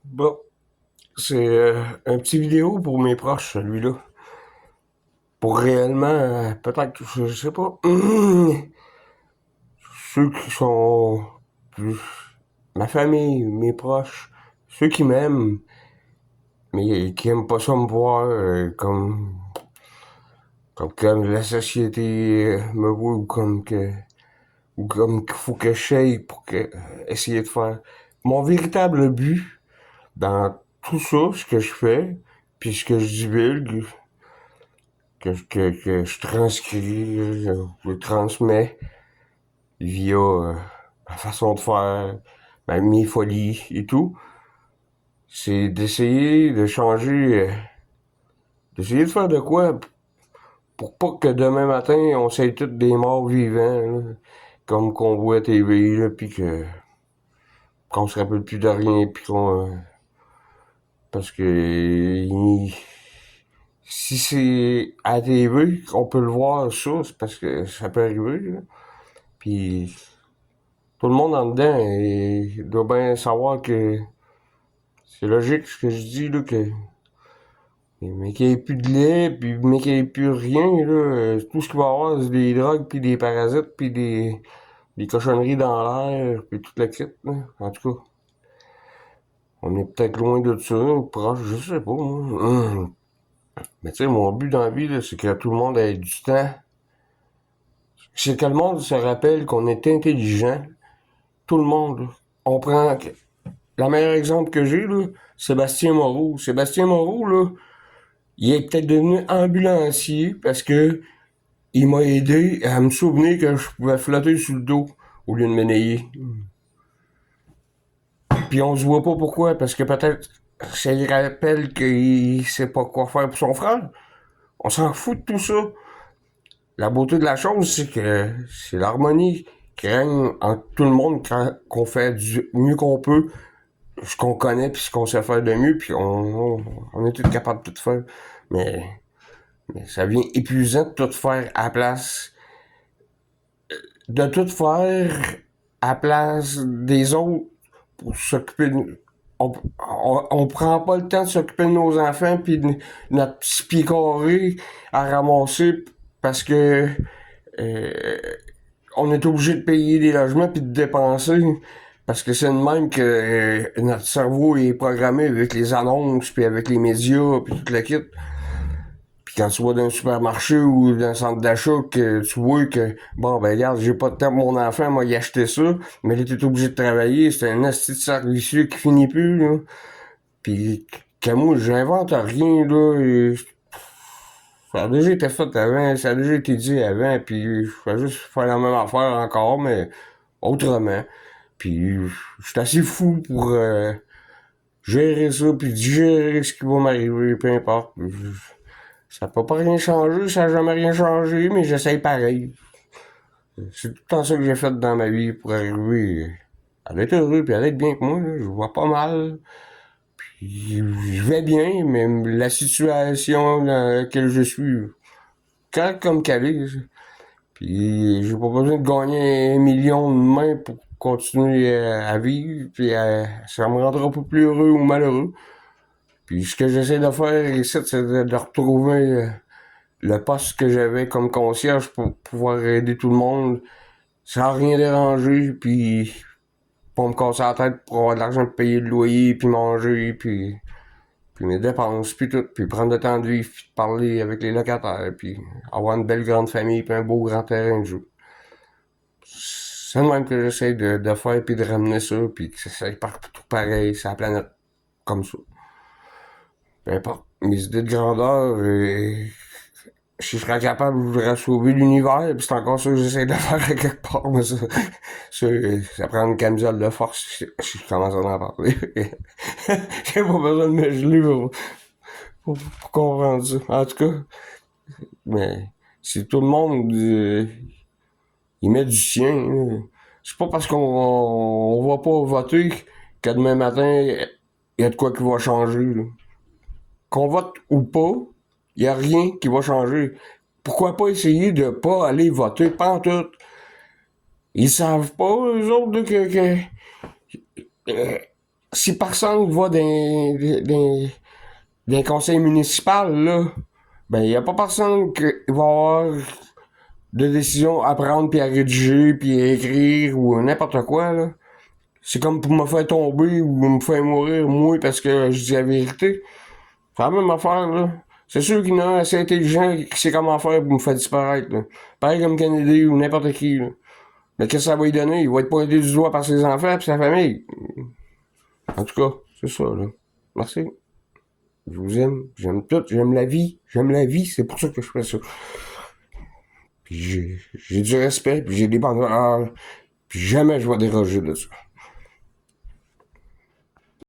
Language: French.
Bon, c'est un petit vidéo pour mes proches, celui-là. Pour réellement, peut-être, je sais pas, ceux qui sont plus ma famille, mes proches, ceux qui m'aiment, mais qui aiment pas ça me voir comme la société me voit ou comme qu'il faut que j'aille pour essayer de faire. Mon véritable but dans tout ça, ce que je fais, puis ce que je divulgue, que je transcris, je transmets via ma façon de faire, mes folies et tout, c'est d'essayer de changer, d'essayer de faire de quoi pour pas que demain matin, on soit tous des morts vivants, là, comme qu'on voit à TV, là, puis qu'on se rappelle plus de rien, puis parce que si c'est à la TV qu'on peut le voir, ça, c'est parce que ça peut arriver, là. Puis tout le monde en dedans doit bien savoir que c'est logique ce que je dis, là, mais qu'il n'y ait plus de lait, puis mais qu'il n'y ait plus rien, là, tout ce qu'il va y avoir, c'est des drogues, puis des parasites, puis des cochonneries dans l'air, puis toute la kit, là. En tout cas, on est peut-être loin de ça, proche, je sais pas, moi. Mais tu sais, mon but dans la vie, là, c'est que tout le monde ait du temps. C'est que le monde se rappelle qu'on est intelligent. Tout le monde, là. On prend... Le meilleur exemple que j'ai, là, Sébastien Moreau. Sébastien Moreau, là, il est peut-être devenu ambulancier parce que il m'a aidé à me souvenir que je pouvais flotter sur le dos au lieu de me nailler. Puis on se voit pas pourquoi, parce que peut-être ça lui rappelle qu'il sait pas quoi faire pour son frère. On s'en fout de tout ça. La beauté de la chose, c'est que c'est l'harmonie qui règne entre tout le monde quand qu'on fait du mieux qu'on peut, ce qu'on connaît puis ce qu'on sait faire de mieux, puis on est tous capables de tout faire. Mais, mais ça devient épuisant de tout faire à la place. De tout faire à la place des autres pour s'occuper de... On prend pas le temps de s'occuper de nos enfants puis de notre petit pied carré à ramasser parce que euh, on est obligé de payer des logements puis de dépenser parce que c'est de même que notre cerveau est programmé avec les annonces puis avec les médias puis toute la kit. Puis quand tu vas dans un supermarché ou dans un centre d'achat que tu vois que bon ben regarde, j'ai pas de temps pour mon enfant, m'a y acheté ça, mais là t'es obligé de travailler, c'est un asti de cercle vicieux qui finit plus là. Puis que moi j'invente rien là. Ça a déjà été fait avant, ça a déjà été dit avant, puis je fais juste faire la même affaire encore, mais autrement. Puis je suis assez fou pour gérer ça, puis digérer ce qui va m'arriver, peu importe. Ça peut pas rien changer, ça a jamais rien changé, mais j'essaye pareil. C'est tout le temps ça que j'ai fait dans ma vie pour arriver à être heureux puis à être bien avec moi. Là. Je vois pas mal. Puis je vais bien, mais la situation dans laquelle je suis, quand comme calé. Puis j'ai pas besoin de gagner 1 million demain pour continuer à vivre. Puis ça me rendra pas plus heureux ou malheureux. Puis ce que j'essaie de faire ici, c'est de retrouver le poste que j'avais comme concierge pour pouvoir aider tout le monde sans rien déranger, puis pas me casser la tête pour avoir de l'argent pour payer le loyer, puis manger, puis mes dépenses, puis tout, puis prendre le temps de vivre, puis de parler avec les locataires, puis avoir une belle grande famille, puis un beau grand terrain de jeu. C'est le même que j'essaie de faire, puis de ramener ça, puis que ça part tout pareil, sur la planète, comme ça. Peu importe. Mes idées de grandeur, si je serais capable, je voudrais sauver l'univers, puis c'est encore ça que j'essaie de faire à quelque part, mais ça prend une camisole de force si je commence à en parler. J'ai pas besoin de me geler pour comprendre ça. En tout cas, mais si tout le monde il met du sien, c'est pas parce qu'on va pas voter que demain matin, il y a de quoi qui va changer. Là. Qu'on vote ou pas, il y a rien qui va changer. Pourquoi pas essayer de pas aller voter pantoute? Ils savent pas, eux autres, que euh, si personne va dans un conseil municipal, là, ben, il n'y a pas personne qui va avoir de décision à prendre, puis à rédiger, puis à écrire, ou n'importe quoi, là. C'est comme pour me faire tomber ou me faire mourir, moi, parce que je dis la vérité. C'est la même affaire, là. C'est sûr qu'il y en a assez intelligent qui sait comment faire pour me faire disparaître, là. Pareil comme Kennedy ou n'importe qui, là. Mais qu'est-ce que ça va lui donner? Il va être pointé du doigt par ses enfants et sa famille. En tout cas, c'est ça, là. Merci. Je vous aime. J'aime tout. J'aime la vie. J'aime la vie. C'est pour ça que je fais ça. Puis j'ai du respect. Puis j'ai des bandes. Puis jamais je vais déroger de ça.